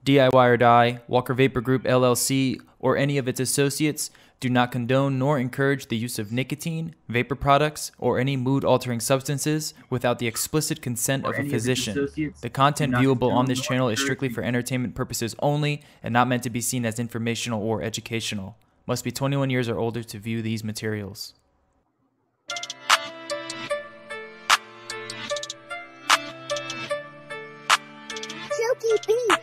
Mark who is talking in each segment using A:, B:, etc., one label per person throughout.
A: DIY or Die, Walker Vapor Group LLC, or any of its associates do not condone nor encourage the use of nicotine, vapor products, or any mood-altering substances without the explicit consent of a physician. The content viewable on this channel is strictly for entertainment purposes only and not meant to be seen as informational or educational. Must be 21 years or older to view these materials.
B: Silky beat.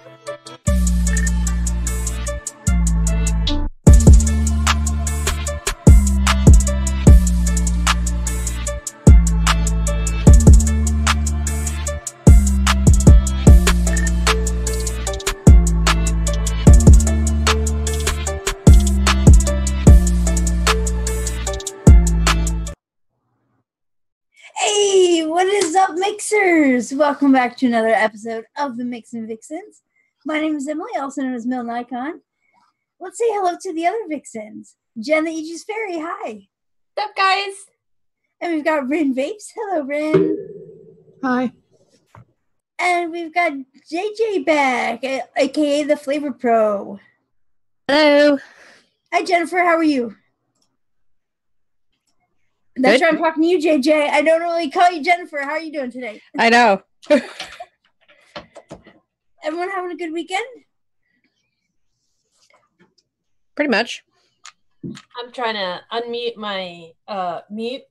B: Hey, what is up, mixers? Welcome back to another episode of the MIXINVIXENS. My name is Emily, also known as Melon Icon. Let's say hello to the other Vixens. Jen the Aegis Fairy, hi.
C: What's up, guys?
B: And we've got Rin Vapes. Hello, Rin.
D: Hi.
B: And we've got JJ back, aka the Flavor Pro.
D: Hello.
B: Hi, Jennifer. How are you? That's
D: Good.
B: right. I'm talking to you, JJ. I don't really call you Jennifer. How are you doing today?
D: I know.
B: Everyone having a good weekend?
D: Pretty much.
C: I'm trying to unmute my mute.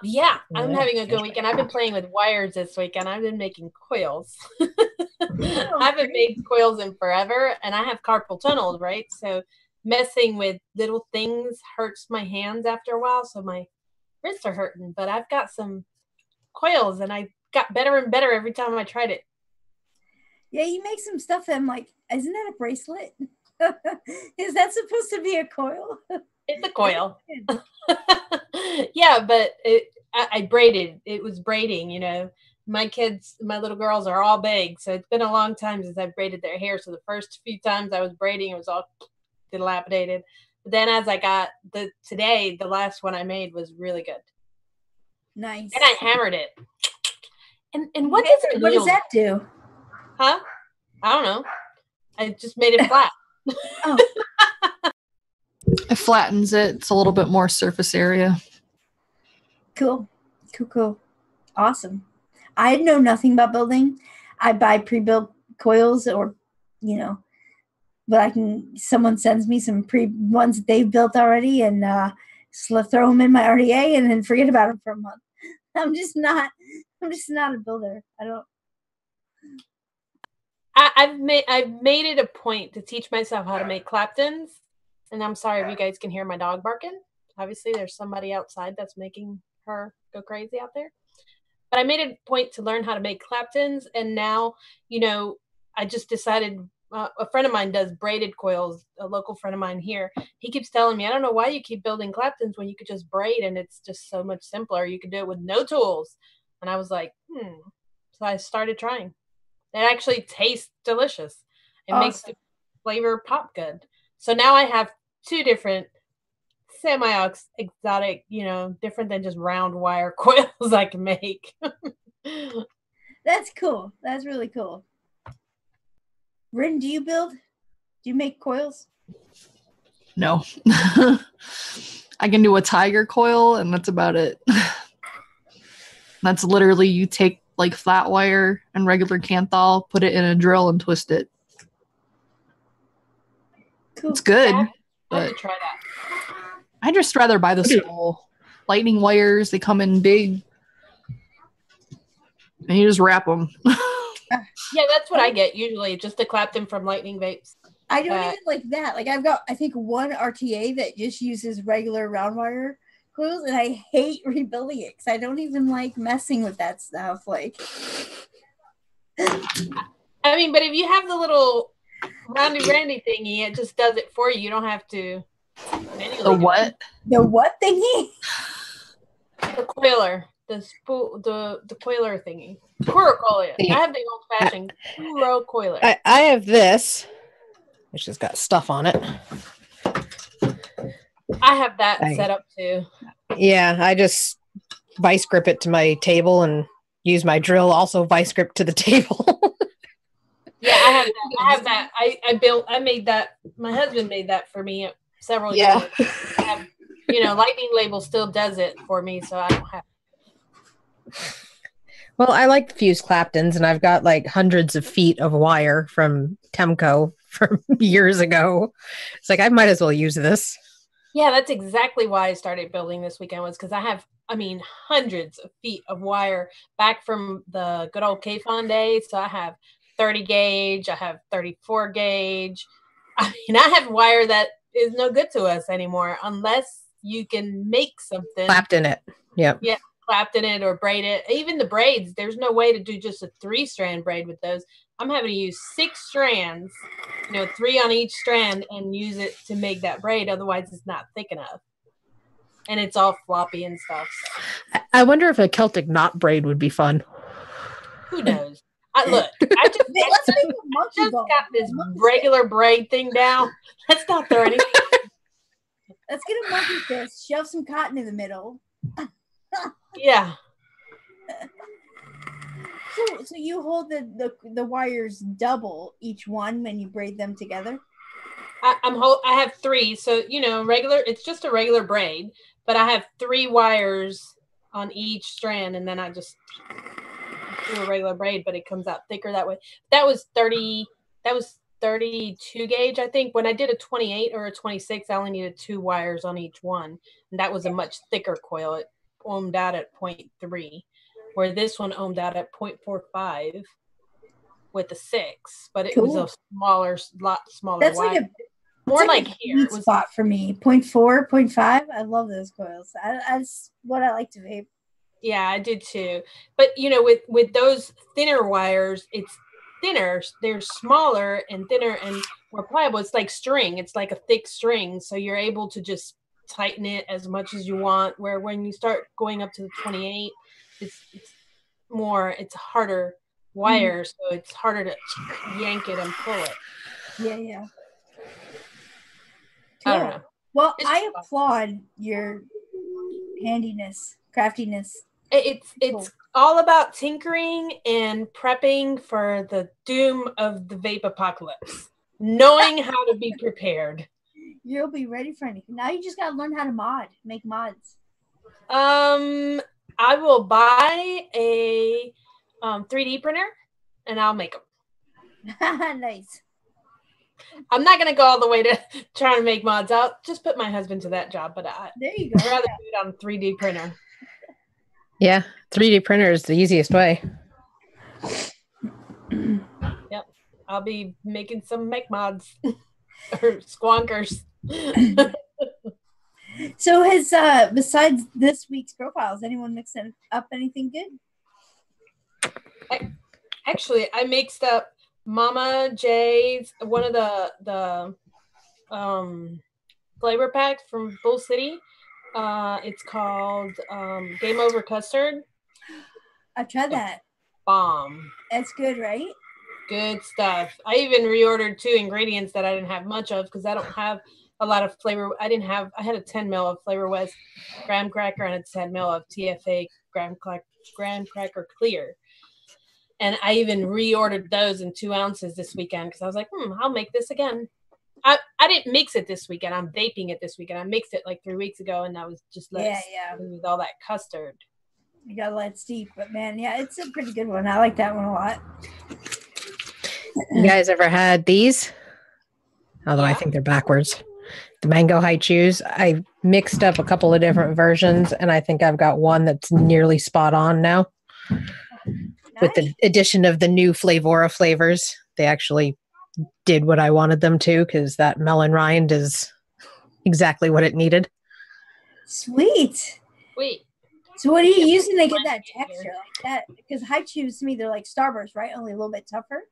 C: Yeah, I'm having a good weekend. I've been playing with wires this weekend. I've been making coils. I haven't made coils in forever, and I have carpal tunnel, right? So messing with little things hurts my hands after a while, so my wrists are hurting. But I've got some coils, and I got better and better every time I tried it.
B: Yeah, you make some stuff that I'm like, isn't that a bracelet? Is that supposed to be a coil?
C: It's a coil. Yeah, but I braided. It was braiding, you know. My kids, my little girls are all big, so it's been a long time since I've braided their hair. So the first few times I was braiding, it was all dilapidated. But then as I got the last one I made was really good.
B: Nice.
C: And I hammered it. And what does
B: that do?
C: Huh? I don't know. I just made it flat.
B: Oh.
D: It flattens it. It's a little bit more surface area.
B: Cool. Awesome. I know nothing about building. I buy pre-built coils or, but someone sends me some ones that they've built already and throw them in my RDA and then forget about them for a month. I'm just not a builder.
C: I've made it a point to teach myself how to make Claptons. And I'm sorry if you guys can hear my dog barking. Obviously, there's somebody outside that's making her go crazy out there. But I made it a point to learn how to make Claptons. And now, I just decided a friend of mine does braided coils, a local friend of mine here. He keeps telling me, I don't know why you keep building Claptons when you could just braid and it's just so much simpler. You could do it with no tools. And I was like, So I started trying. It actually tastes delicious. It makes the flavor pop good. So now I have two different semi-exotic, different than just round wire coils I can make.
B: That's cool. That's really cool. Rin, do you build? Do you make coils?
D: No. I can do a tiger coil, and that's about it. That's literally you take like flat wire and regular Kanthal, put it in a drill, and twist it.
B: Cool.
D: It's good.
C: I
D: But
C: have to try that.
D: I'd just rather buy the small lightning wires. They come in big. And you just wrap them.
C: Yeah, that's what I get usually, just to clap them from Lightning Vapes.
B: I don't even like that. Like I've got, I think, one RTA that just uses regular round wire coils, and I hate rebuilding it because I don't even like messing with that stuff. Like,
C: I mean, but if you have the little randy thingy, it just does it for you. You don't have to manually
D: The what?
B: The what thingy?
C: The coiler. The coiler thingy. Puro coiler. I have the old fashioned puro coiler.
E: I have this, which has got stuff on it.
C: I have that set up too.
E: Yeah, I just vice grip it to my table and use my drill also vice grip to the table.
C: Yeah, I have that. I have that. I made that. My husband made that for me several
E: Yeah.
C: years. I have, Lightning Label still does it for me, so I don't have.
E: Well, I like the fused Claptons, and I've got like hundreds of feet of wire from Temco from years ago. It's like I might as well use this.
C: Yeah, that's exactly why I started building this weekend, was because I have, hundreds of feet of wire back from the good old K-Fon days. So I have 30 gauge, I have 34 gauge. I have wire that is no good to us anymore unless you can make something.
E: Clapped in it. Yep.
C: Yeah, clapped in it or braid it. Even the braids, there's no way to do just a 3-strand braid with those. I'm having to use 6 strands, 3 on each strand, and use it to make that braid. Otherwise, it's not thick enough. And it's all floppy and stuff. So.
E: I wonder if a Celtic knot braid would be fun.
C: Who knows? I just got this regular braid thing down. Let's not throw anything.
B: Let's get a monkey fist. Shove some cotton in the middle.
C: Yeah.
B: So you hold the wires double each one when you braid them together?
C: I have 3, so regular. It's just a regular braid, but I have 3 wires on each strand, and then I just do a regular braid, but it comes out thicker that way. That was 30. That was 32 gauge, I think. When I did a 28 or a 26, I only needed 2 wires on each one, and that was a much thicker coil. It ohmed out at 0.3. Where this one ohmed out at 0.45 with a 6, but it was a lot smaller.
B: That's
C: wire.
B: like
C: more like here.
B: It was spot for me. 0.4, 0.5. I love those coils. That's what I like to vape.
C: Yeah, I did too. But with those thinner wires, it's thinner. They're smaller and thinner and more pliable. It's like string. It's like a thick string, so you're able to just tighten it as much as you want. Where when you start going up to the 28. It's harder wire, so it's harder to yank it and pull it.
B: Yeah.
C: Cool. I don't know.
B: Well, I applaud your handiness, craftiness.
C: It's all about tinkering and prepping for the doom of the vape apocalypse. Knowing how to be prepared.
B: You'll be ready for anything. Now you just gotta learn how to make mods.
C: I will buy a 3D printer and I'll make them.
B: Nice.
C: I'm not going to go all the way to trying to make mods. I'll just put my husband to that job, but
B: there you go.
C: I'd rather do it on a 3D printer.
E: Yeah, 3D printer is the easiest way.
C: Yep. I'll be making some make mods or squonkers.
B: So has besides this week's profiles, anyone mixing up anything good?
C: Actually, I mixed up Mama J's, one of the flavor packs from Bull City. It's called Game Over Custard.
B: I've tried that.
C: Bomb.
B: It's good, right?
C: Good stuff. I even reordered 2 ingredients that I didn't have much of because I don't have a lot of flavor. I had a 10 mil of Flavor West graham cracker and a 10 mil of TFA graham cracker clear. And I even reordered those in 2 ounces this weekend because I was like, I'll make this again. I didn't mix it this weekend. I'm vaping it this weekend. I mixed it like 3 weeks ago, and I was just with all that custard.
B: You gotta let it steep, but man, yeah, it's a pretty good one. I like that one a lot.
E: You guys ever had these? Although I think they're backwards. The mango high chews. I mixed up a couple of different versions, and I think I've got one that's nearly spot on now. Nice. With the addition of the new Flavora flavors, they actually did what I wanted them to because that melon rind is exactly what it needed.
B: Sweet. So what are you using to get that texture like that? Because high chews to me, they're like Starburst, right? Only a little bit tougher.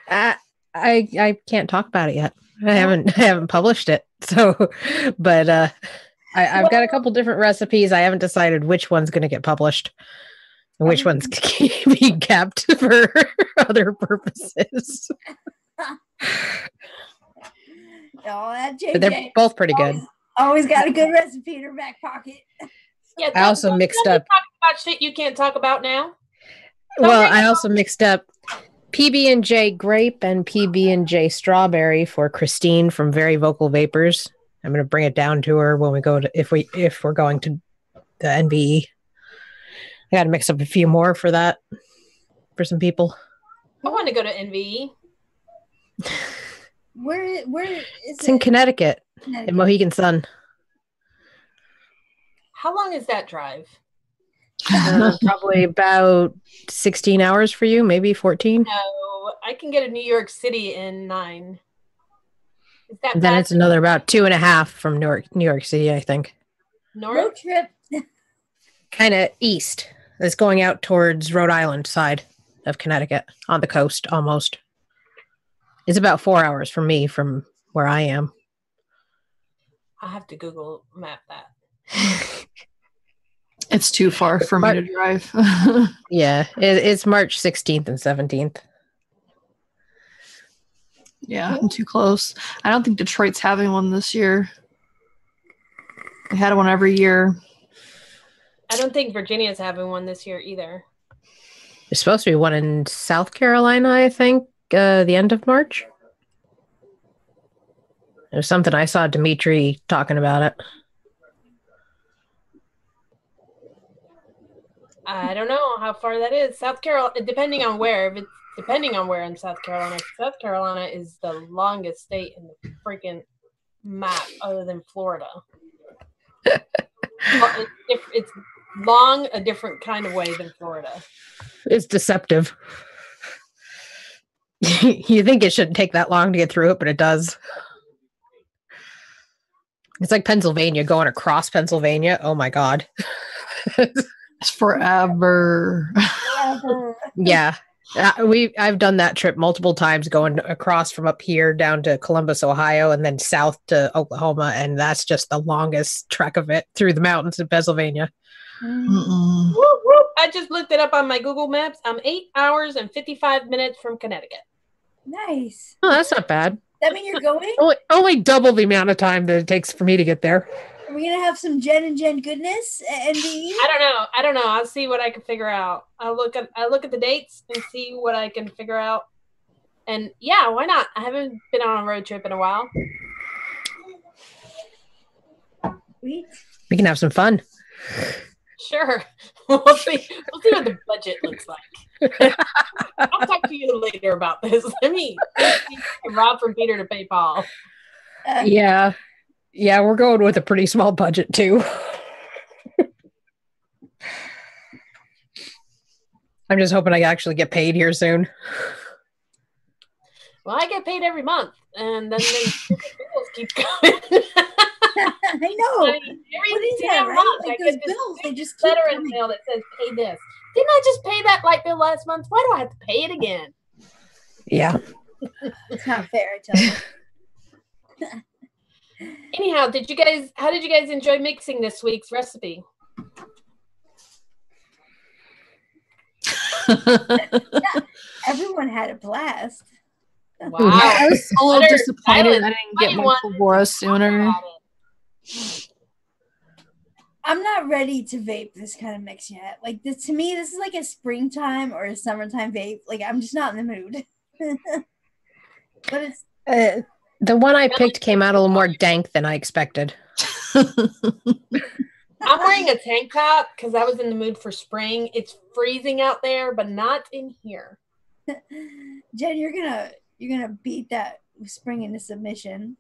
E: I can't talk about it yet. I haven't published it. So, but I've got a couple different recipes. I haven't decided which one's going to get published and which one's being kept for other purposes.
B: But
E: they're both pretty good.
B: Always got a good recipe in her back pocket.
C: Yeah,
E: I also mixed up.
C: Talk about shit you can't talk about now.
E: Well, I also mixed up PB&J grape and PB&J strawberry for Christine from Very Vocal Vapors. I'm going to bring it down to her when we go to if we're going to the NVE. I got to mix up a few more for that for some people.
C: I want to go to NVE.
B: Where is
E: It's in Connecticut, in Mohegan Sun.
C: How long is that drive?
E: Probably about 16 hours for you, maybe 14.
C: No, I can get to New York City in 9. Is that
E: Then
C: bad?
E: it's another about 2.5 from New York City, I think.
C: North?
B: road trip.
E: Kind of east. It's going out towards Rhode Island side of Connecticut, on the coast almost. It's about 4 hours from me from where I am.
C: I'll have to Google map that.
D: It's too far for me to drive.
E: Yeah, it's March 16th and 17th.
D: Yeah, I'm too close. I don't think Detroit's having one this year. They had one every year.
C: I don't think Virginia's having one this year either.
E: There's supposed to be one in South Carolina, I think, the end of March. There's something I saw Dimitri talking about it.
C: I don't know how far that is. South Carolina, depending on where. If it's depending on where in South Carolina. South Carolina is the longest state in the freaking map, other than Florida. It's long a different kind of way than Florida.
E: It's deceptive. You think it shouldn't take that long to get through it, but it does. It's like Pennsylvania, going across Pennsylvania. Oh my God.
D: It's forever.
E: Yeah. I've done that trip multiple times, going across from up here down to Columbus, Ohio, and then south to Oklahoma, and that's just the longest trek of it through the mountains in Pennsylvania.
D: Mm-mm.
C: Whoop, whoop. I just looked it up on my Google Maps. I'm 8 hours and 55 minutes from Connecticut.
B: Nice.
E: Oh, that's not bad.
B: That mean you're going?
E: Only double the amount of time that it takes for me to get there.
B: Are we gonna have some Jen and Jen goodness at NVE?
C: I don't know. I'll see what I can figure out. I'll look at the dates and see what I can figure out. And yeah, why not? I haven't been on a road trip in a while.
B: Sweet.
E: We can have some fun.
C: Sure. We'll see what the budget looks like. I'll talk to you later about this. Let me rob from Peter to pay Paul.
E: Yeah, we're going with a pretty small budget too. I'm just hoping I actually get paid here soon.
C: Well, I get paid every month, and then the bills keep coming.
B: I know.
C: I mean, every
B: What is
C: damn
B: that, right?
C: month,
B: Like
C: I
B: those
C: get this
B: bills, they just keep
C: letter in
B: coming.
C: the mail that says pay this. Didn't I just pay that light bill last month? Why do I have to pay it again?
E: Yeah.
B: It's not fair, I tell you.
C: Anyhow, how did you guys enjoy mixing this week's recipe?
B: Everyone had a blast.
C: Wow.
D: I was a little
C: Butter,
D: disappointed I
C: silent,
D: didn't get
C: funny
D: my
C: one.
D: Fulgora sooner.
B: I'm not ready to vape this kind of mix yet. Like this, to me, this is like a springtime or a summertime vape. Like I'm just not in the mood. But it's
E: The one I picked came out a little more dank than I expected.
C: I'm wearing a tank top because I was in the mood for spring. It's freezing out there, but not in here.
B: Jen, you're gonna beat that spring into submission.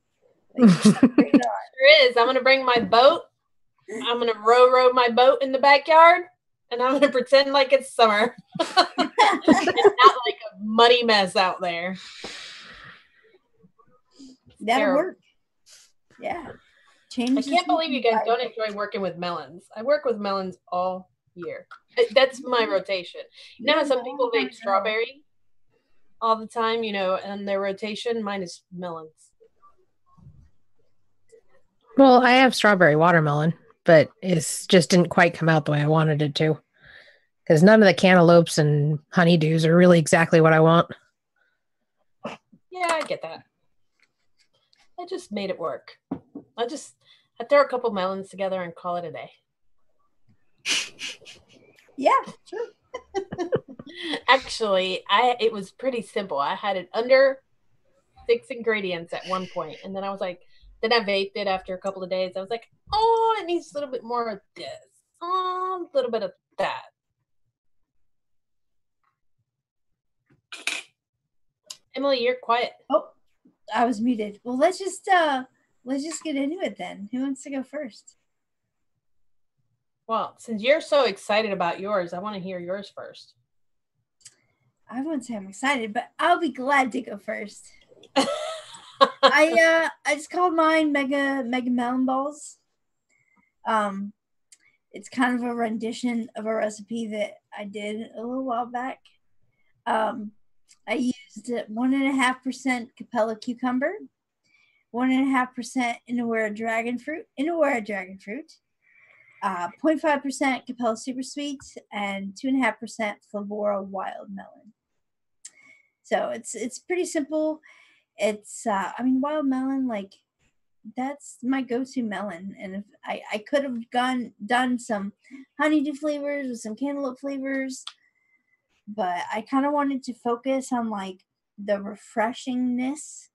B: Like, bring it on.
C: Sure is. I'm gonna bring my boat. I'm gonna row my boat in the backyard, and I'm gonna pretend like it's summer. It's not like a muddy mess out there.
B: That'll
C: Terrible.
B: work. Yeah. Change.
C: I can't believe you guys don't enjoy working with melons. I work with melons all year. That's my rotation. You know how some people vape strawberry all the time, and their rotation? Mine is melons.
E: Well, I have strawberry watermelon, but it just didn't quite come out the way I wanted it to. Because none of the cantaloupes and honeydews are really exactly what I want.
C: Yeah, I get that. I just made it work. I throw a couple melons together and call it a day.
B: Yeah, sure.
C: Actually, it was pretty simple. I had it under 6 ingredients at one point, and then I was like, then I vaped it after a couple of days. I was like, oh, it needs a little bit more of this, a little bit of that. Emily, you're quiet.
B: Oh, I was muted. Well, let's just get into it then. Who wants to go first?
C: Well, since you're so excited about yours, I want to hear yours first.
B: I wouldn't say I'm excited, but I'll be glad to go first. I just called mine Mega Melon Balls. It's kind of a rendition of a recipe that I did a little while back. I used 1.5% Capella cucumber, 1.5% Inawera dragon fruit, 0.5% Capella super sweet, and 2.5% Flavora wild melon. So it's pretty simple. It's wild melon, like, that's my go-to melon, and if I could have done some honeydew flavors with some cantaloupe flavors, but I kind of wanted to focus on like the refreshingness,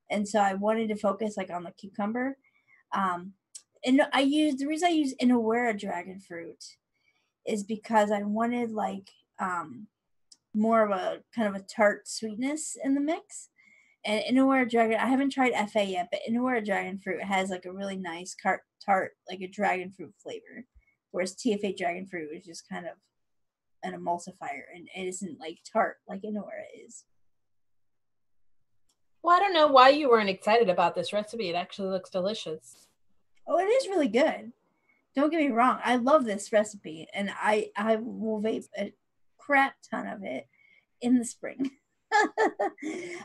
B: and so I wanted to focus like on the cucumber. And the reason I use Inawera dragon fruit is because I wanted like more of a kind of a tart sweetness in the mix. And Inawera dragon, I haven't tried FA yet, but Inawera dragon fruit has like a really nice tart, like a dragon fruit flavor, whereas TFA dragon fruit is just kind of an emulsifier, and it isn't like tart like Inawera is.
C: Well, I don't know why you weren't excited about this recipe. It actually looks delicious.
B: Oh, it is really good. Don't get me wrong. I love this recipe, and I will vape a crap ton of it in the spring.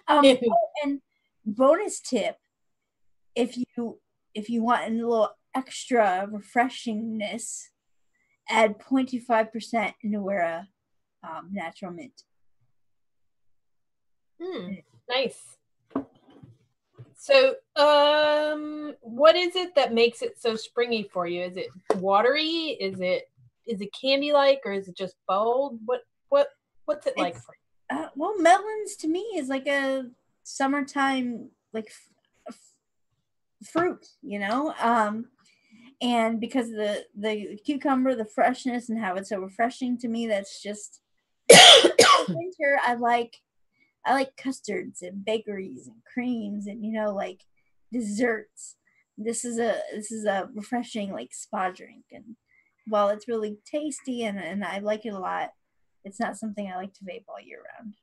B: And bonus tip, if you want a little extra refreshingness, add 0.25% Inawera natural mint.
C: Nice. So, what is it that makes it so springy for you? Is it watery? Is it candy-like, or is it just bold? What's it like for you?
B: Well, melons to me is like a summertime like fruit, you know. And because of the cucumber, the freshness, and how it's so refreshing to me, that's just winter. I like custards and bakeries and creams and, you know, like desserts. This is a refreshing like spa drink, and while it's really tasty and I like it a lot, it's not something I like to vape all year round.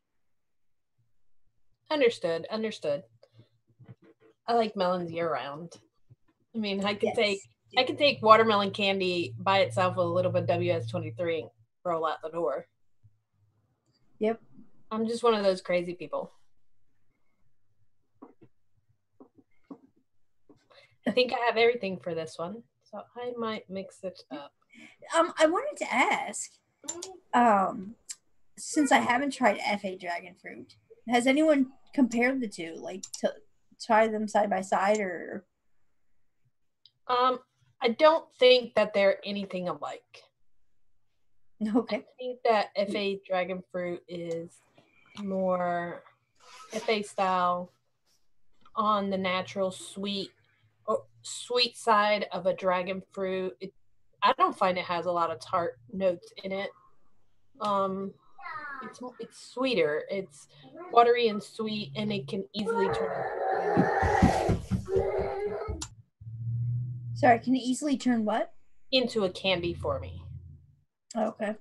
C: Understood. I like melons year round. I mean, I can take watermelon candy by itself with a little bit of WS-23 and roll out the door.
B: Yep.
C: I'm just one of those crazy people. I think I have everything for this one, so I might mix it up.
B: I wanted to ask, since I haven't tried FA dragon fruit, has anyone compared the two, like to try them side by side, or?
C: I don't think that they're anything alike.
B: Okay.
C: I think that FA dragon fruit is more FA style on the natural sweet side of a dragon fruit. I don't find it has a lot of tart notes in it. It's sweeter. It's watery and sweet, and it can easily turn.
B: Sorry, can it easily turn what?
C: Into a candy for me.
B: Okay.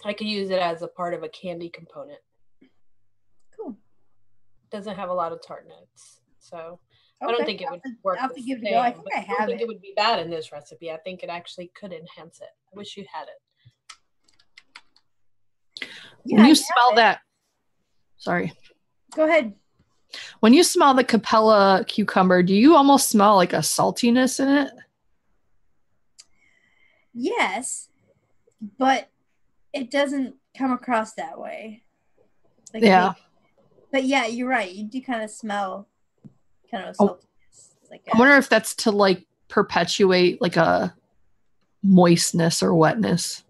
C: I could use it as a part of a candy component.
B: Cool.
C: Doesn't have a lot of tart notes, so
B: okay.
C: I don't think it would work.
B: I'll have to give it a go. I think I have it. I don't think
C: it would be bad in this recipe. I think it actually could enhance it. I wish you had it.
D: Yeah, when you smell that, sorry.
B: Go ahead.
D: When you smell the Capella cucumber, do you almost smell like a saltiness in it?
B: Yes, but it doesn't come across that way. Like,
D: yeah.
B: But yeah, you're right. You do kind of smell kind of a saltiness.
D: I wonder if that's to like perpetuate like a moistness or wetness.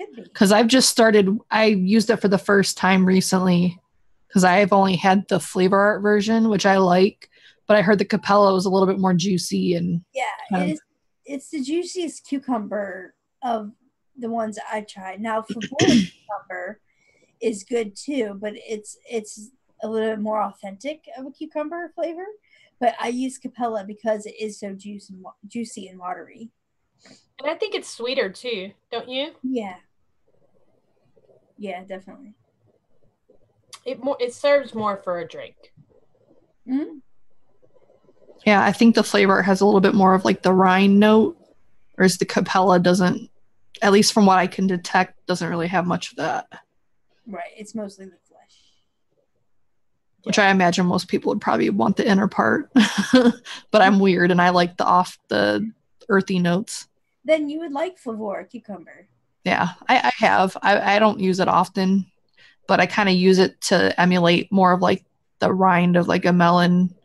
B: Could be.
D: Because I used it for the first time recently because I've only had the flavor art version, which I like, but I heard the Capella was a little bit more juicy and
B: it's the juiciest cucumber of the ones I tried. Now, Flavora's cucumber is good too, but it's a little bit more authentic of a cucumber flavor. But I use Capella because it is so juicy and watery.
C: And I think it's sweeter too, don't you?
B: Yeah. Yeah, definitely.
C: It serves more for a drink.
B: Mm-hmm.
D: Yeah, I think the flavor has a little bit more of like the rind note, whereas the Capella doesn't, at least from what I can detect, doesn't really have much of that.
B: Right, it's mostly the flesh.
D: Which I imagine most people would probably want the inner part. But I'm weird and I like the earthy notes.
B: Then you would like Flavora cucumber.
D: Yeah, I have. I don't use it often, but I kind of use it to emulate more of like the rind of like a melon,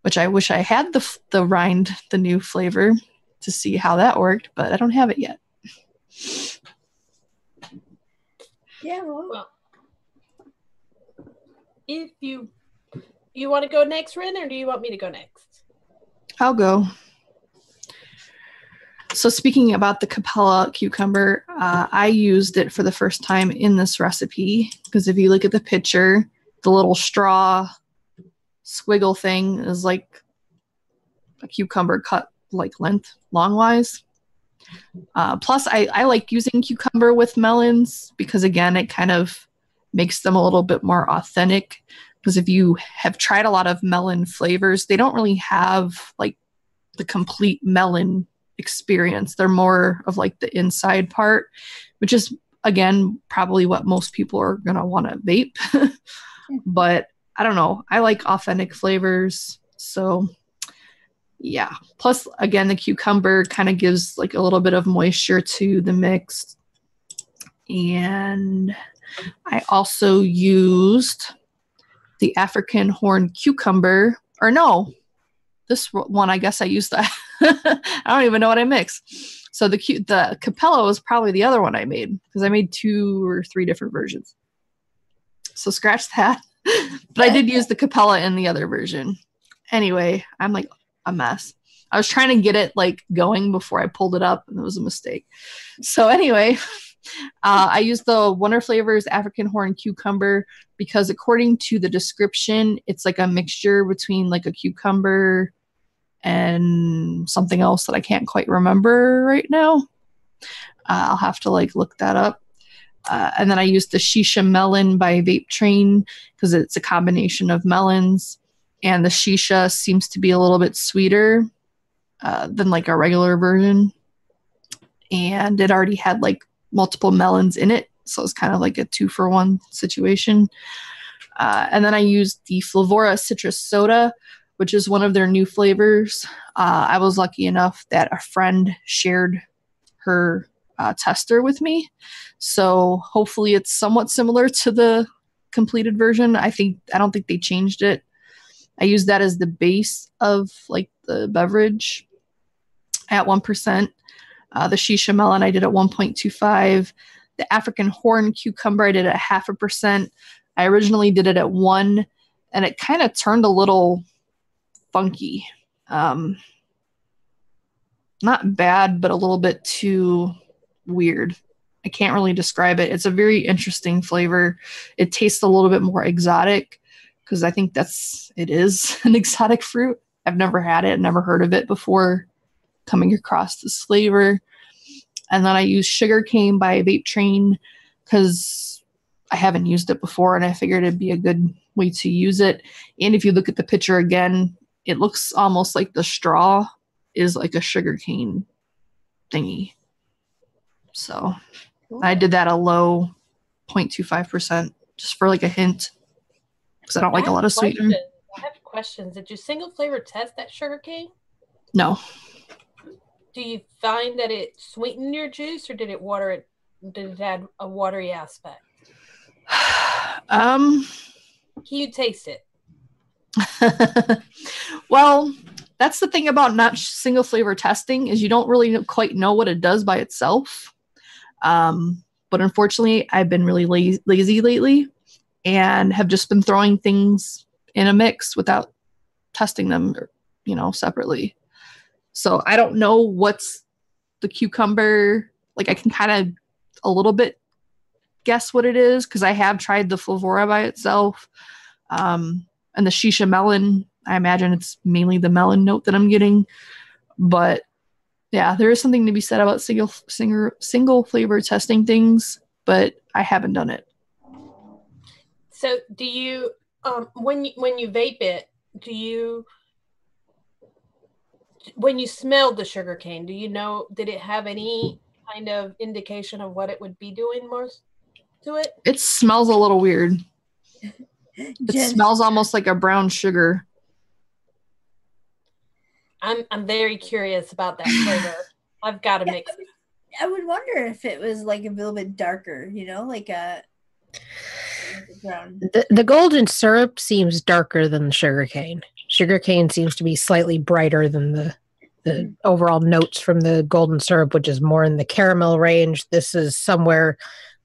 D: which I wish I had the rind, the new flavor, to see how that worked, but I don't have it yet.
B: Yeah, well
C: if you want to go next, Ren, or do you want me to go next?
D: I'll go. So speaking about the Capella cucumber, I used it for the first time in this recipe because if you look at the picture, the little straw squiggle thing is like a cucumber cut like length longwise. Plus, I like using cucumber with melons because, again, it kind of makes them a little bit more authentic. Because if you have tried a lot of melon flavors, they don't really have like the complete melon experience. They're more of like the inside part, which is, again, probably what most people are going to want to vape. But I don't know. I like authentic flavors. So yeah. Plus, again, the cucumber kind of gives like a little bit of moisture to the mix. And I also used the African horn cucumber. Or no, this one, I guess I used that. I don't even know what I mixed. So the Capella was probably the other one I made because I made 2 or 3 different versions. So scratch that. But I did use the Capella in the other version. Anyway, I'm like a mess. I was trying to get it like going before I pulled it up and it was a mistake. So anyway, I used the Wonder Flavors African Horn Cucumber because according to the description, it's like a mixture between like a cucumber and something else that I can't quite remember right now. I'll have to like look that up. And then I used the Shisha Melon by Vape Train because it's a combination of melons. And the Shisha seems to be a little bit sweeter than like a regular version. And it already had like multiple melons in it. So it's kind of like a 2-for-1 situation. And then I used the Flavora Citrus Soda, which is one of their new flavors. I was lucky enough that a friend shared her tester with me. So hopefully it's somewhat similar to the completed version. I don't think they changed it. I used that as the base of like the beverage at 1%. The Shisha Melon I did at 1.25. The African Horn Cucumber I did at 0.5%. I originally did it at 1, and it kind of turned a little funky. Not bad, but a little bit too weird. I can't really describe it. It's a very interesting flavor. It tastes a little bit more exotic because I think it is an exotic fruit. I've never had it, never heard of it before coming across this flavor. And then I used Sugarcane by Vape Train because I haven't used it before and I figured it'd be a good way to use it. And if you look at the picture again, it looks almost like the straw is like a sugarcane thingy. So I did that a low 0.25% just for like a hint because I don't like a lot of sweetener.
C: I have questions. Did you single flavor test that sugarcane?
D: No.
C: Do you find that it sweetened your juice or did it water it? Did it add a watery aspect? Can you taste it?
D: Well, that's the thing about not single flavor testing is you don't really quite know what it does by itself. But unfortunately, I've been really lazy lately and have just been throwing things in a mix without testing them, separately. So I don't know what's the cucumber. Like I can kind of a little bit guess what it is because I have tried the Flavora by itself. And the Shisha Melon, I imagine it's mainly the melon note that I'm getting. But yeah, there is something to be said about single flavor testing things, but I haven't done it.
C: So do you, when you vape it, when you smelled the sugar cane, do you know, did it have any kind of indication of what it would be doing more to it?
D: It smells a little weird. It smells almost like a brown sugar.
C: I'm very curious about that flavor. I've got to mix it.
B: I would wonder if it was like a little bit darker, like a brown.
E: The golden syrup seems darker than the sugarcane. Sugarcane seems to be slightly brighter than the overall notes from the golden syrup, which is more in the caramel range. This is somewhere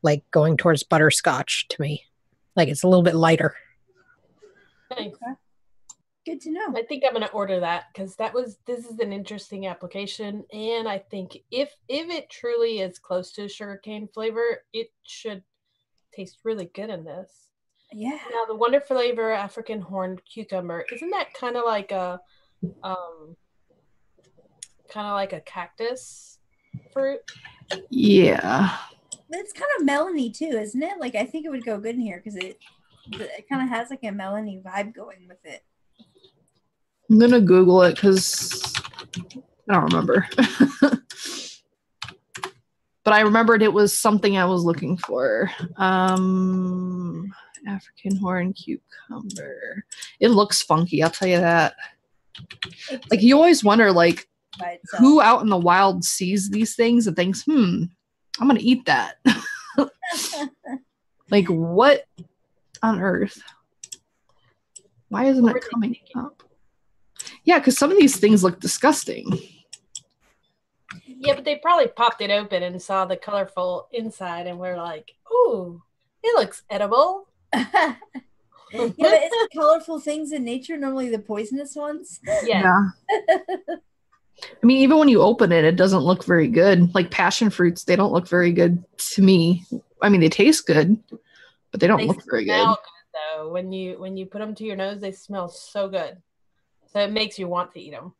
E: like going towards butterscotch to me. Like it's a little bit lighter.
C: Thanks.
B: Good to know.
C: I think I'm going to order that because this is an interesting application. And I think if it truly is close to sugarcane flavor, it should taste really good in this.
B: Yeah.
C: Now the Wonder Flavor African horned cucumber, isn't that kind of like a cactus fruit?
D: Yeah.
B: It's kind of melony too, isn't it? Like I think it would go good in here because it kind of has like a melony vibe going with it.
D: I'm gonna Google it because I don't remember. But I remembered it was something I was looking for. African horn cucumber. It looks funky, I'll tell you that. Like you always wonder, like, who out in the wild sees these things and thinks, I'm gonna eat that. Like what on earth? Why isn't it coming up? Yeah, because some of these things look disgusting.
C: Yeah, but they probably popped it open and saw the colorful inside and were like, ooh, it looks edible.
B: Yeah, but it's colorful things in nature, normally the poisonous ones.
C: Yeah.
D: I mean, even when you open it, it doesn't look very good. Like passion fruits, they don't look very good to me. I mean, they taste good, but they don't look very good.
C: Smell good though. When you put them to your nose, they smell so good. So it makes you want to eat them.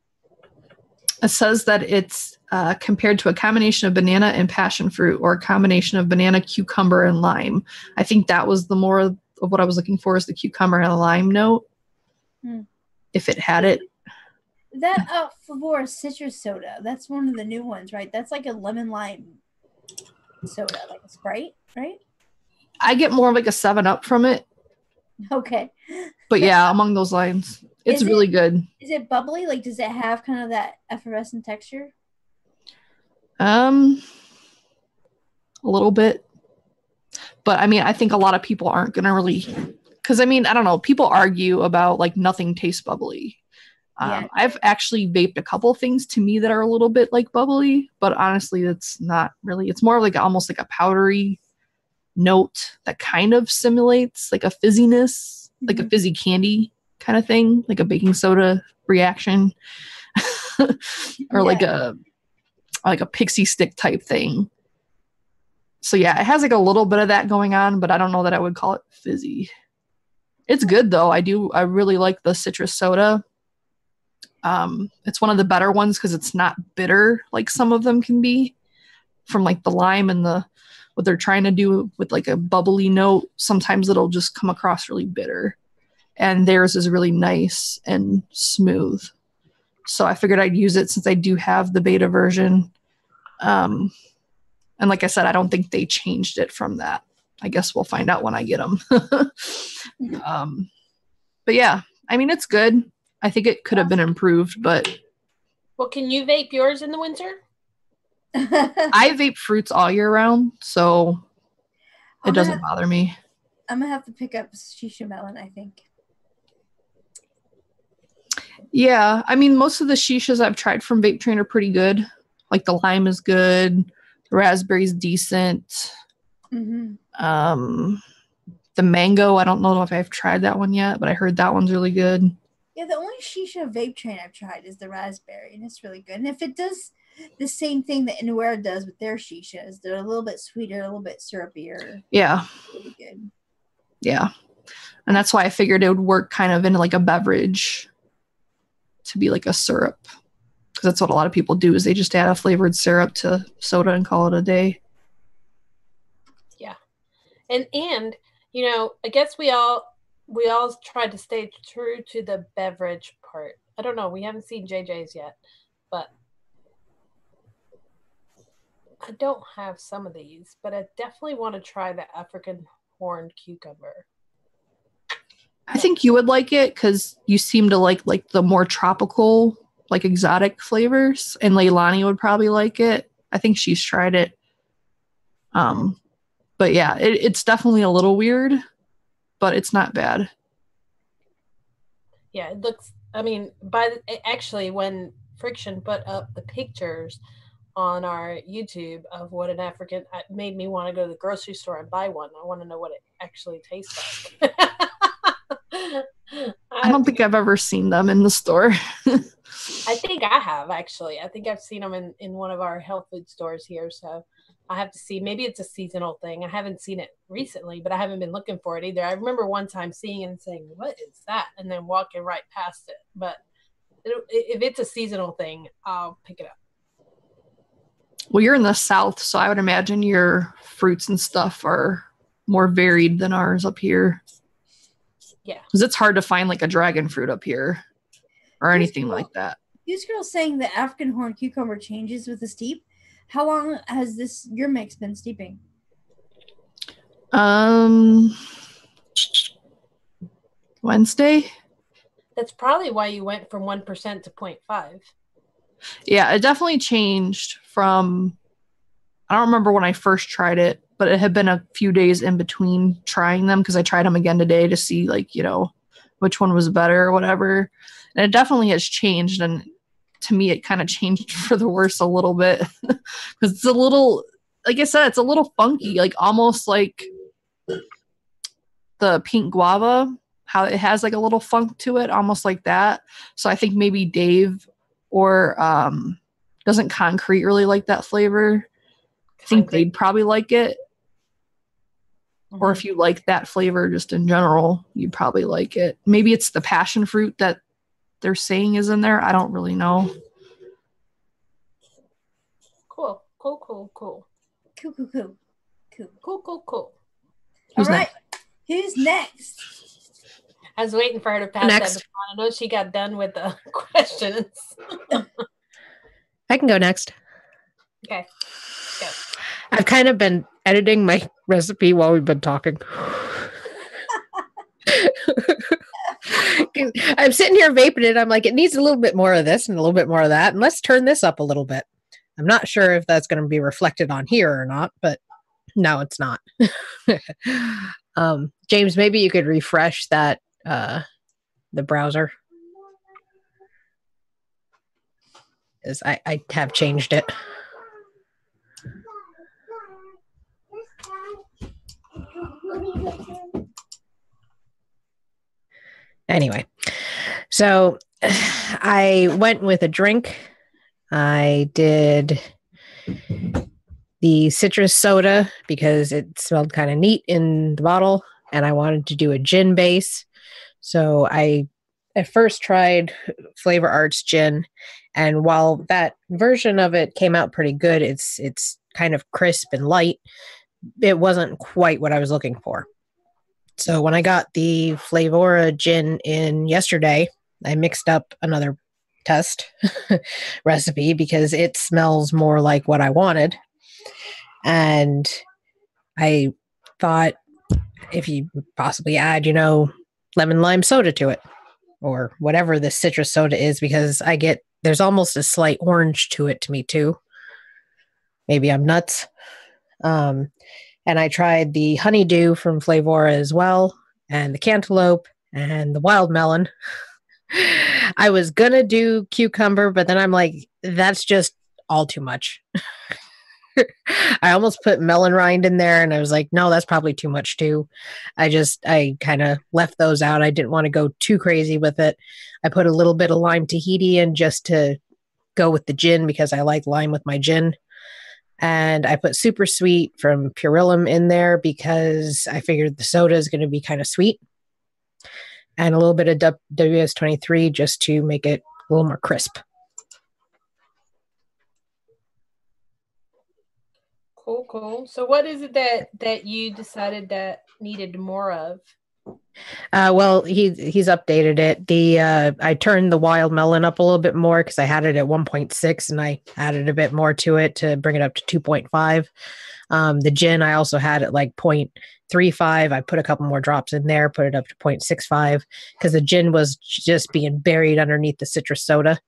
D: It says that it's compared to a combination of banana and passion fruit or a combination of banana, cucumber, and lime. I think that was the more of what I was looking for is the cucumber and lime note. If it had it.
B: That Flavora citrus soda, that's one of the new ones, right? That's like a lemon lime soda, like a Sprite, right?
D: I get more of like a 7-Up from it.
B: Okay.
D: But yeah, among those lines. It's really good.
B: Is it bubbly? Like, does it have kind of that effervescent texture?
D: A little bit. But I mean, I think a lot of people aren't going to really, because I mean, I don't know, people argue about like nothing tastes bubbly. I've actually vaped a couple things to me that are a little bit like bubbly, but honestly, it's not really. It's more like almost like a powdery note that kind of simulates like a fizziness, like a fizzy candy kind of thing, like a baking soda reaction, or like a pixie stick type thing. So yeah, it has like a little bit of that going on, but I don't know that I would call it fizzy. It's good though. I really like the citrus soda. It's one of the better ones because it's not bitter like some of them can be from like the lime and what they're trying to do with like a bubbly note. Sometimes it'll just come across really bitter, and theirs is really nice and smooth. So I figured I'd use it since I do have the beta version. And like I said, I don't think they changed it from that. I guess we'll find out when I get them. But yeah, I mean, it's good. I think it could have been improved, but.
C: Well, can you vape yours in the winter?
D: I vape fruits all year round, so it doesn't bother me.
B: I'm going to have to pick up Shisha Melon, I think.
D: Yeah, I mean, most of the shishas I've tried from Vape Train are pretty good. Like the lime is good. Raspberry's decent.
B: Mm-hmm.
D: The mango, I don't know if I've tried that one yet, but I heard that one's really good.
B: Yeah, the only shisha vape train I've tried is the raspberry, and it's really good. And if it does the same thing that Inawera does with their shishas, they're a little bit sweeter, a little bit syrupier.
D: Yeah.
B: Really good.
D: Yeah. And that's why I figured it would work kind of in like a beverage to be like a syrup. Because that's what a lot of people do is they just add a flavored syrup to soda and call it a day.
C: Yeah. And you know, I guess we all tried to stay true to the beverage part. I don't know. We haven't seen JJ's yet, but I don't have some of these, but I definitely want to try the African horned cucumber.
D: I think you would like it because you seem to like the more tropical, like exotic flavors, and Leilani would probably like it. I think she's tried it. But yeah, it's definitely a little weird, but it's not bad.
C: Yeah, it looks. I mean, actually, when Friction put up the pictures on our YouTube of what an African, it made me want to go to the grocery store and buy one. I want to know what it actually tastes like.
D: I don't think I've ever seen them in the store.
C: I think I have, actually. I think I've seen them in one of our health food stores here. So I have to see. Maybe it's a seasonal thing. I haven't seen it recently, but I haven't been looking for it either. I remember one time seeing it and saying, what is that? And then walking right past it. But if it's a seasonal thing, I'll pick it up.
D: Well, you're in the South, so I would imagine your fruits and stuff are more varied than ours up here.
C: Yeah.
D: Because it's hard to find like a dragon fruit up here or anything like that.
B: This girl's saying the African horn cucumber changes with the steep. How long has your mix been steeping?
D: Wednesday.
C: That's probably why you went from 1% to 0.5.
D: Yeah, it definitely changed from, I don't remember when I first tried it, but it had been a few days in between trying them because I tried them again today to see like, you know, which one was better or whatever. And it definitely has changed. And to me, it kind of changed for the worse a little bit because it's a little, like I said, it's a little funky, like almost like the pink guava, how it has like a little funk to it, almost like that. So I think maybe Dave or doesn't Concrete really like that flavor. I think they'd probably like it. Mm-hmm. Or if you like that flavor just in general, you'd probably like it. Maybe it's the passion fruit that they're saying is in there. I don't really know.
C: Cool.
B: All right. Who's next?
C: I was waiting for her to pass
E: Next.
C: that. I know she got done with the questions.
E: I can go next.
C: Okay. Go.
E: I've kind of been editing my recipe while we've been talking. I'm sitting here vaping it. I'm like, it needs a little bit more of this and a little bit more of that. And let's turn this up a little bit. I'm not sure if that's going to be reflected on here or not, but no, it's not. James, maybe you could refresh that, the browser. Because I have changed it. Anyway, so I went with a drink. I did the citrus soda because it smelled kind of neat in the bottle, and I wanted to do a gin base. So I at first tried Flavor Arts gin, and while that version of it came out pretty good, it's kind of crisp and light. It wasn't quite what I was looking for. So when I got the Flavora gin in yesterday, I mixed up another test recipe because it smells more like what I wanted. And I thought if you possibly add, lemon lime soda to it or whatever the citrus soda is, because there's almost a slight orange to it to me too. Maybe I'm nuts. And I tried the honeydew from Flavora as well, and the cantaloupe and the wild melon. I was going to do cucumber, but then I'm like, that's just all too much. I almost put melon rind in there, and I was like, no, that's probably too much too. I kind of left those out. I didn't want to go too crazy with it. I put a little bit of lime Tahiti in just to go with the gin because I like lime with my gin. And I put super sweet from Purellum in there because I figured the soda is going to be kind of sweet. And a little bit of WS-23 just to make it a little more crisp.
C: Cool. So what is it that you decided that needed more of?
E: Well, he's updated it. I turned the wild melon up a little bit more because I had it at 1.6 and I added a bit more to it to bring it up to 2.5. The gin I also had at like 0.35. I put a couple more drops in there, put it up to 0.65 because the gin was just being buried underneath the citrus soda.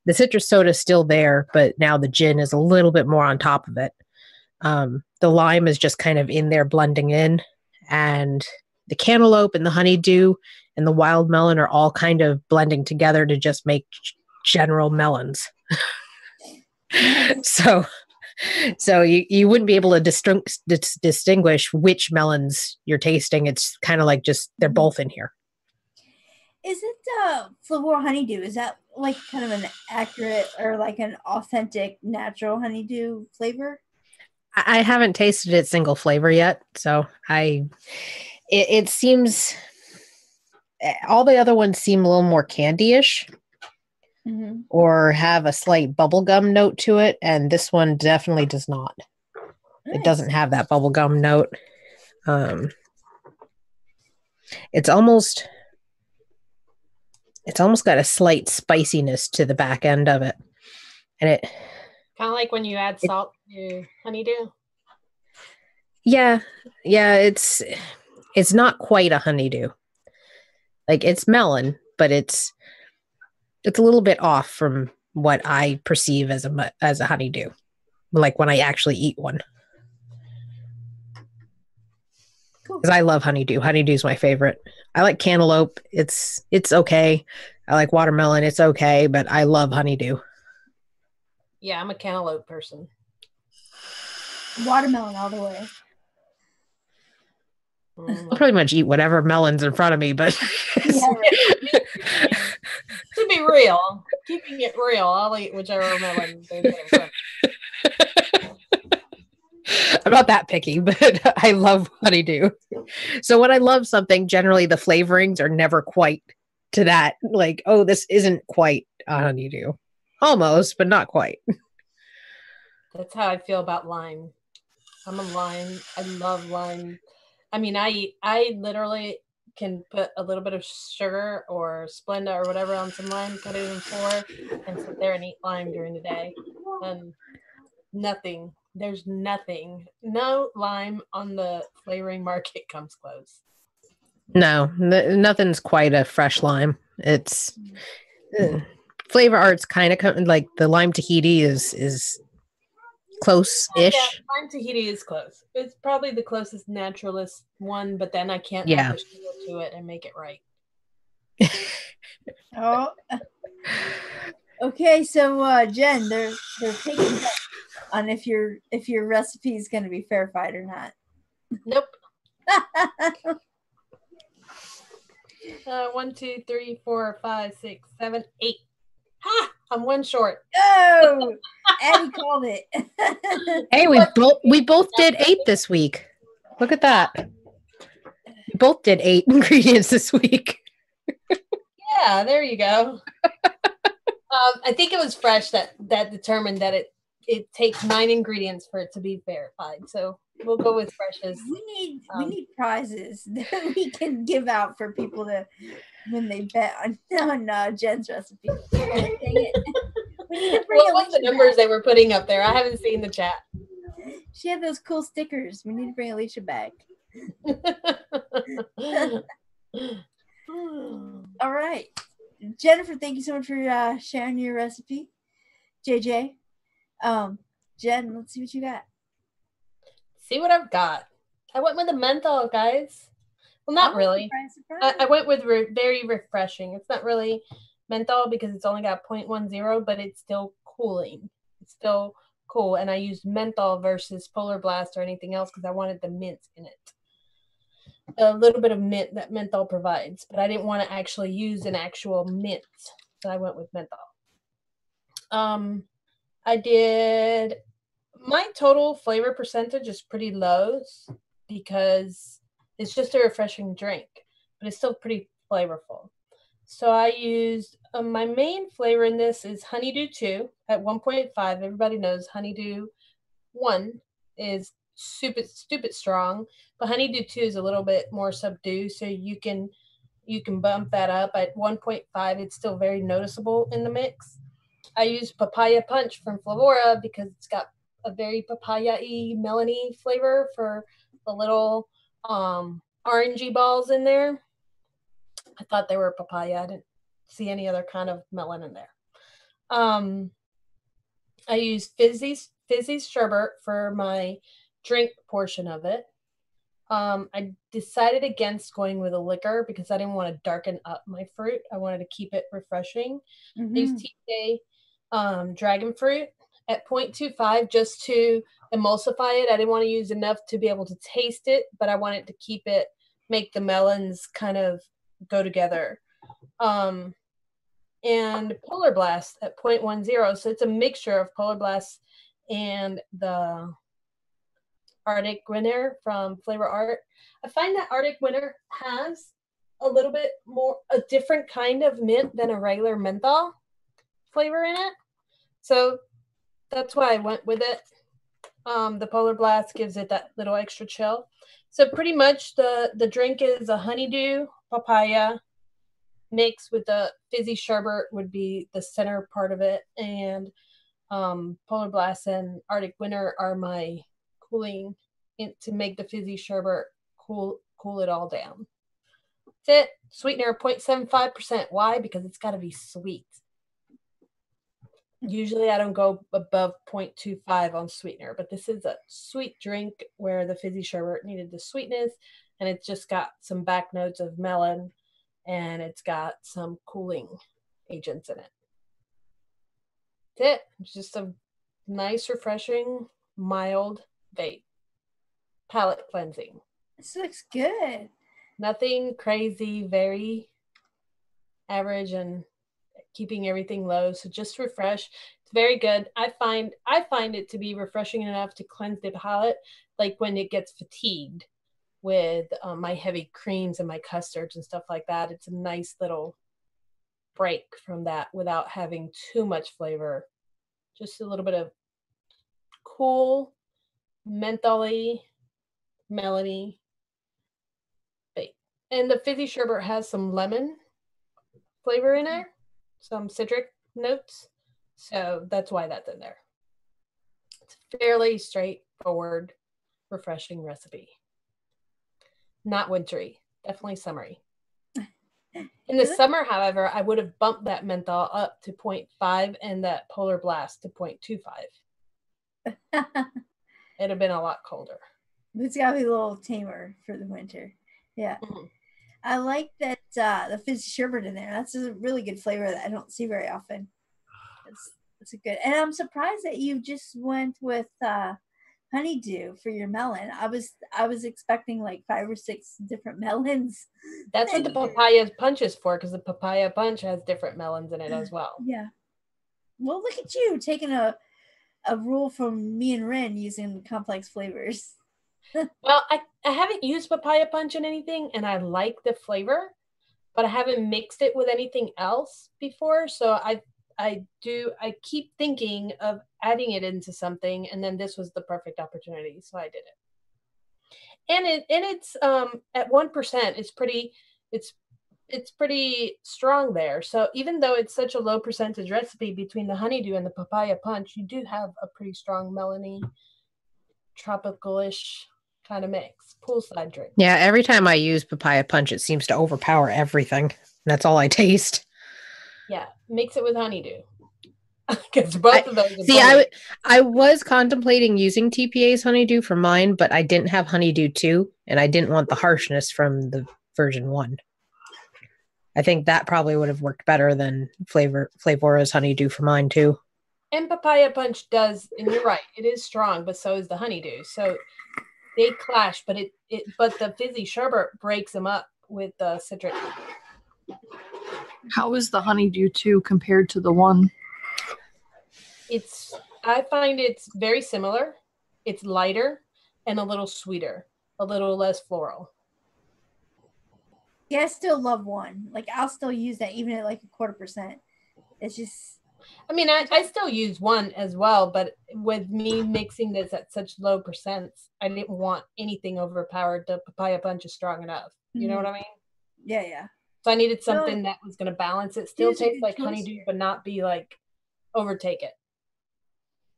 E: The citrus soda is still there, but now the gin is a little bit more on top of it. The lime is just kind of in there blending in, and the cantaloupe and the honeydew and the wild melon are all kind of blending together to just make general melons. So you wouldn't be able to distinguish which melons you're tasting. It's kind of like just they're both in here.
B: Is it Flavor honeydew? Is that like kind of an accurate or like an authentic natural honeydew flavor?
E: I haven't tasted it single flavor yet, so it seems all the other ones seem a little more candy-ish or have a slight bubblegum note to it, and this one definitely does not. Nice. It doesn't have that bubblegum note. It's almost got a slight spiciness to the back end of it, and it
C: kind of like when you add salt to honeydew.
E: Yeah, it's not quite a honeydew. Like it's melon, but it's a little bit off from what I perceive as a honeydew. Like when I actually eat one. Cool. Because I love honeydew. Honeydew's my favorite. I like cantaloupe. It's okay. I like watermelon. It's okay, but I love honeydew.
C: Yeah, I'm a cantaloupe person.
B: Watermelon all the way.
E: I'll pretty much eat whatever melon's in front of me, but
C: to be real, keeping it real, I'll eat whichever melon they get in front of me.
E: I'm not that picky, but I love honeydew. So when I love something, generally the flavorings are never quite to that. Like, oh, this isn't quite a honeydew. Almost, but not quite.
C: That's how I feel about lime. I'm a lime. I love lime. I mean, I literally can put a little bit of sugar or Splenda or whatever on some lime, cut it in 4, and sit there and eat lime during the day. And there's no lime on the flavoring market comes close.
E: No, nothing's quite a fresh lime. It's flavor arts kind of like the lime Tahiti is close-ish.
C: Yeah, lime Tahiti is close. It's probably the closest naturalist one, but then I can't add the sugar to it and make it right.
B: Oh, okay. So Jen, they're taking that on if your recipe is going to be verified or not.
C: Nope. 1, 2, 3, 4, 5, 6, 7, 8. Ha! I'm one short.
B: Oh, Addie called it.
E: Hey, we both did 8 this week. Look at that. We both did 8 ingredients this week.
C: Yeah, there you go. I think it was Fresh that determined that it takes 9 ingredients for it to be verified. So we'll go with Fresh's.
B: We need prizes that we can give out for people to when they bet on Jen's recipe. Dang it.
C: What was the numbers they were putting up there? I haven't seen the chat.
B: She had those cool stickers. We need to bring Alicia back. All right. Jennifer, thank you so much for sharing your recipe. JJ. Jen, let's see what you got.
C: See what I've got. I went with a menthol, guys. Well, not really. Surprise. I went with very refreshing. It's not really menthol because it's only got 0.10, but it's still cooling. It's still cool. And I used menthol versus Polar Blast or anything else because I wanted the mint in it. A little bit of mint that menthol provides, but I didn't want to actually use an actual mint, so I went with menthol. I did, my total flavor percentage is pretty low because it's just a refreshing drink, but it's still pretty flavorful. So I used, my main flavor in this is Honeydew 2 at 1.5. Everybody knows Honeydew 1 is stupid strong, but Honeydew 2 is a little bit more subdued, so you can bump that up. At 1.5, it's still very noticeable in the mix. I used Papaya Punch from Flavora because it's got a very papaya-y, melony flavor for the little orangey balls in there. I thought they were papaya. I didn't see any other kind of melon in there. I used fizzy sherbet for my drink portion of it. I decided against going with a liquor because I didn't want to darken up my fruit. I wanted to keep it refreshing. I used TK dragon fruit at 0.25 just to emulsify it. I didn't want to use enough to be able to taste it, but I wanted to keep it, make the melons kind of go together. And Polar Blast at 0.10. So it's a mixture of Polar Blast and the Arctic Winter from Flavor Art. I find that Arctic Winter has a little bit more, a different kind of mint than a regular menthol flavor in it. So that's why I went with it. The Polar Blast gives it that little extra chill. So pretty much the drink is a honeydew papaya mix with the fizzy sherbet would be the center part of it. And Polar Blast and Arctic Winter are my cooling to make the fizzy sherbet cool it all down. That's it. Sweetener 0.75%. Why? Because it's got to be sweet. Usually I don't go above 0.25 on sweetener, but this is a sweet drink where the fizzy sherbet needed the sweetness, and it's just got some back notes of melon, and it's got some cooling agents in it. That's it. It's just a nice, refreshing, mild vape. Palate cleansing.
B: This looks good.
C: Nothing crazy, very average and keeping everything low. So just refresh. It's very good. I find it to be refreshing enough to cleanse the palate, like when it gets fatigued with my heavy creams and my custards and stuff like that. It's a nice little break from that without having too much flavor. Just a little bit of cool, mentholy, melony vape. And the fizzy sherbet has some lemon flavor in there, some citric notes. So that's why that's in there. It's a fairly straightforward, refreshing recipe. Not wintry, definitely summery. In the summer, however, I would have bumped that menthol up to 0.5 and that Polar Blast to 0.25. It'd have been a lot colder.
B: It's got to be a little tamer for the winter. Yeah. Mm-hmm. I like that the fizzy sherbet in there. That's a really good flavor that I don't see very often. It's a good. And I'm surprised that you just went with honeydew for your melon. I was expecting like 5 or 6 different melons.
C: That's what the papaya punch is for, because the papaya punch has different melons in it as well.
B: Yeah. Well, look at you taking a rule from me and Ren using complex flavors.
C: Well, I haven't used papaya punch in anything, and I like the flavor, but I haven't mixed it with anything else before. So I keep thinking of adding it into something, and then this was the perfect opportunity, so I did it. And it's at 1%, it's pretty strong there. So even though it's such a low percentage recipe between the honeydew and the papaya punch, you do have a pretty strong melony, tropical-ish kind of mix, poolside drink.
E: Yeah, every time I use papaya punch, it seems to overpower everything. That's all I taste.
C: Yeah, mix it with honeydew. Because both of those.
E: I was contemplating using TPA's honeydew for mine, but I didn't have honeydew 2, and I didn't want the harshness from the version 1. I think that probably would have worked better than Flavora's honeydew for mine too.
C: And papaya punch does, and you're right, it is strong, but so is the honeydew. So they clash, but but the fizzy sherbet breaks them up with the citric.
D: How is the honeydew 2 compared to the 1?
C: I find it's very similar. It's lighter and a little sweeter, a little less floral.
B: Yeah, I still love 1. Like I'll still use that even at like 1/4%. It's just.
C: I mean, I still use 1 as well, but with me mixing this at such low percents, I didn't want anything overpowered. The papaya punch is strong enough. You know what I mean?
B: Yeah, yeah.
C: So I needed something that was going to balance it. Still taste like honeydew,
B: here.
C: but not be like overtake it.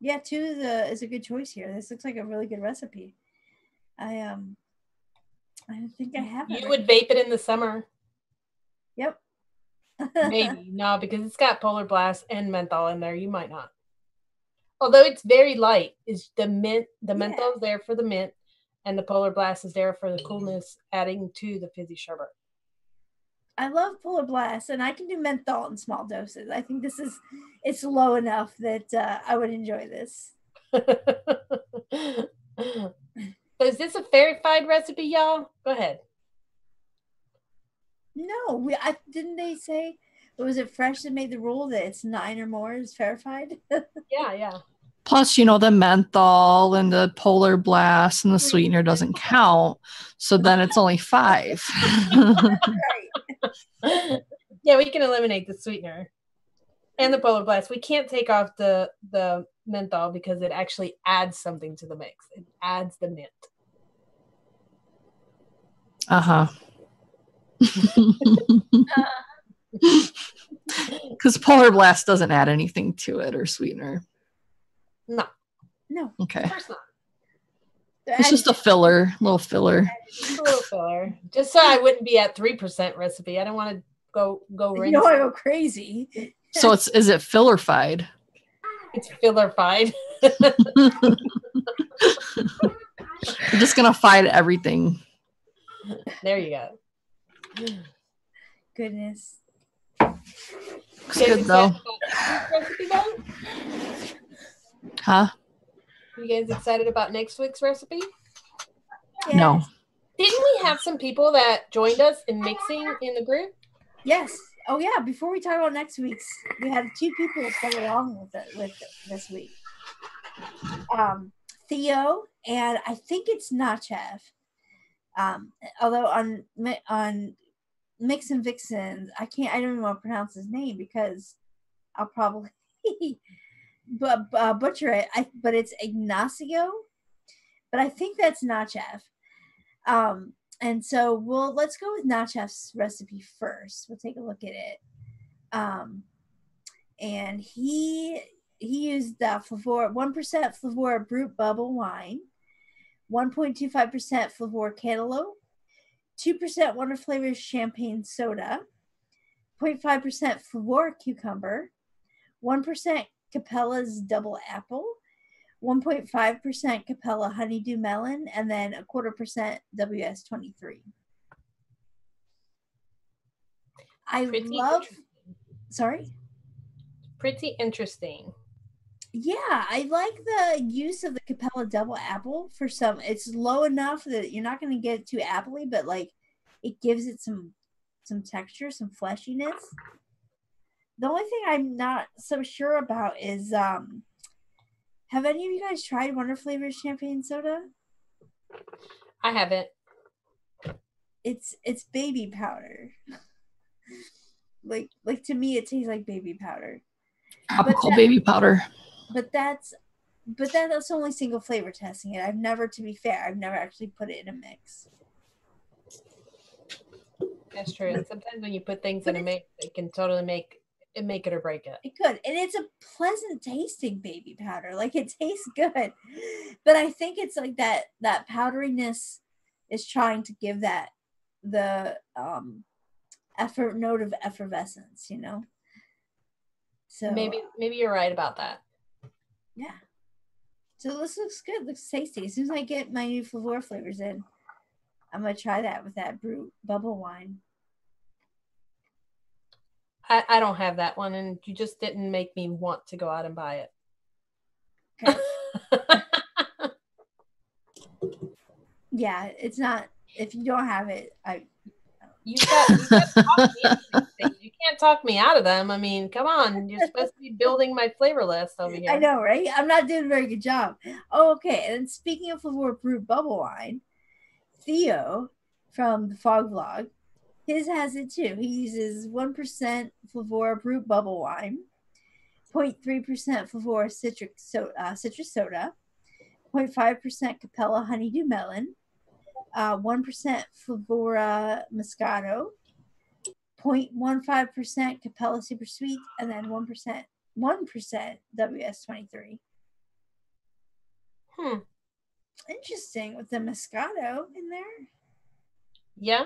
B: Yeah, 2 is a good choice here. This looks like a really good recipe. I think I have it.
C: You would vape it in the summer.
B: Yep.
C: Maybe. No, because it's got Polar Blast and menthol in there. You might not. Although it's very light. Is the mint, the menthol is there for the mint, and the Polar Blast is there for the coolness, adding to the fizzy sherbet.
B: I love Polar Blast, and I can do menthol in small doses. I think it's low enough that I would enjoy this.
C: So is this a verified recipe, y'all? Go ahead.
B: No, didn't they say, was it Fresh that made the rule that it's 9 or more is verified?
C: Yeah.
D: Plus, the menthol and the Polar Blast and the sweetener doesn't count. So then it's only 5.
B: Right.
C: Yeah, we can eliminate the sweetener and the Polar Blast. We can't take off the menthol because it actually adds something to the mix. It adds the mint.
D: Because Polar Blast doesn't add anything to it or sweetener.
C: No.
D: Okay.
C: Of course not.
D: It's just a little filler.
C: Just a little filler. Just so I wouldn't be at 3% recipe. I don't want to go
B: You don't want to go crazy.
D: So is it fillerified?
C: It's fillerified.
D: You're just gonna fight everything.
C: There you go.
B: Goodness.
D: Looks good though.
C: Recipe though?
D: Huh?
C: You guys excited about next week's recipe?
B: Yes.
D: No.
C: Didn't we have some people that joined us in mixing in the group?
B: Yes. Oh yeah. Before we talk about next week's, we had 2 people play along with this week. Theo and I think it's Nachev. Although on MIXINVIXENS, I don't even want to pronounce his name because I'll probably butcher it. But it's Ignacio, but I think that's Nachev. And so let's go with Nachev's recipe first. We'll take a look at it. And he used Flavor 1% Flavor Brut Bubble Wine, 1.25% Flavor Cantaloupe, 2% Wonder Flavors Champagne Soda, 0.5% Flavor Cucumber, 1% Capella's Double Apple, 1.5% Capella Honeydew Melon, and then 1/4% WS23.
C: Pretty interesting.
B: Yeah, I like the use of the Capella Double Apple for some. It's low enough that you're not going to get too appley, but like it gives it some texture, some fleshiness. The only thing I'm not so sure about is have any of you guys tried Wonder Flavors Champagne Soda?
C: I haven't.
B: It's baby powder. like to me it tastes like baby powder.
D: Tropical baby powder.
B: But that's only single flavor testing it. I've never actually put it in a mix.
C: That's true. And sometimes when you put things in a mix, it can totally make it or break it.
B: It could. And it's a pleasant tasting baby powder. Like it tastes good. But I think it's like that powderiness is trying to give that the note of effervescence, So
C: maybe you're right about that.
B: Yeah. So this looks good. Looks tasty. As soon as I get my new Flavor flavors in, I'm gonna try that with that Brut Bubble Wine.
C: I don't have that one, and you just didn't make me want to go out and buy it.
B: Okay. Yeah, it's not. If you don't have it,
C: You got to talk me into these things. You can't talk me out of them. I mean, come on. You're supposed to be building my flavor list over here.
B: I know, right? I'm not doing a very good job. Oh, okay. And speaking of Flavor Brute bubble wine, Theo from the Fog Vlog, his has it too. He uses 1% Flavor Brute bubble wine, 0.3% Flavor citrus soda, 0.5% Capella Honeydew Melon, 1% Flavora Moscato, 0.15% Capella Super Sweet, and then 1% WS23. Interesting with the Moscato in there.
C: Yeah.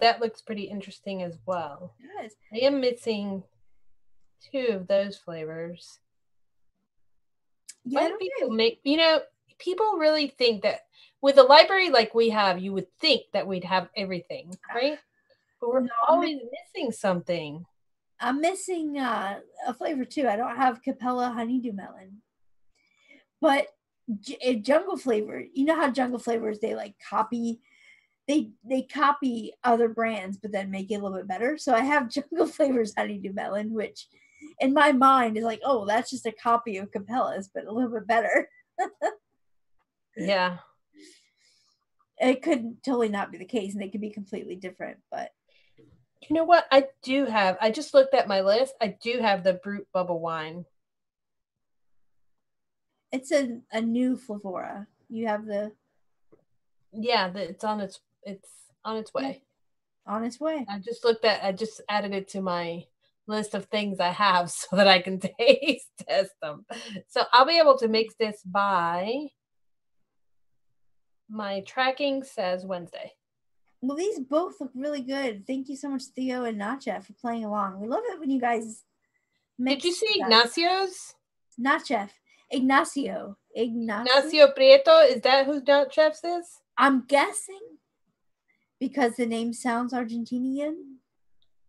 C: That looks pretty interesting as well.
B: It does.
C: I am missing 2 of those flavors.
B: Yeah,
C: Why do people make, people really think that with a library like we have, you would think that we'd have everything, right? But we're always missing something.
B: I'm missing a flavor too. I don't have Capella Honeydew Melon. But Jungle Flavor, you know how Jungle Flavors, they like copy, they copy other brands, but then make it a little bit better. So I have Jungle Flavors Honeydew Melon, which in my mind is like, oh, that's just a copy of Capella's, but a little bit better.
C: Yeah.
B: It could totally not be the case, and they could be completely different, but
C: you know what? I just looked at my list. I do have the Brute Bubble Wine.
B: It's a new Flavora. You have the
C: it's on its way.
B: On its way.
C: I just added it to my list of things I have so that I can taste test them. So I'll be able to mix this by, my tracking says Wednesday.
B: Well, these both look really good. Thank you so much, Theo and Nacha, for playing along. We love it when you guys mix.
C: Did you see Ignacio's?
B: Nacha. Ignacio
C: Prieto, is that who Chef's is?
B: I'm guessing because the name sounds Argentinian.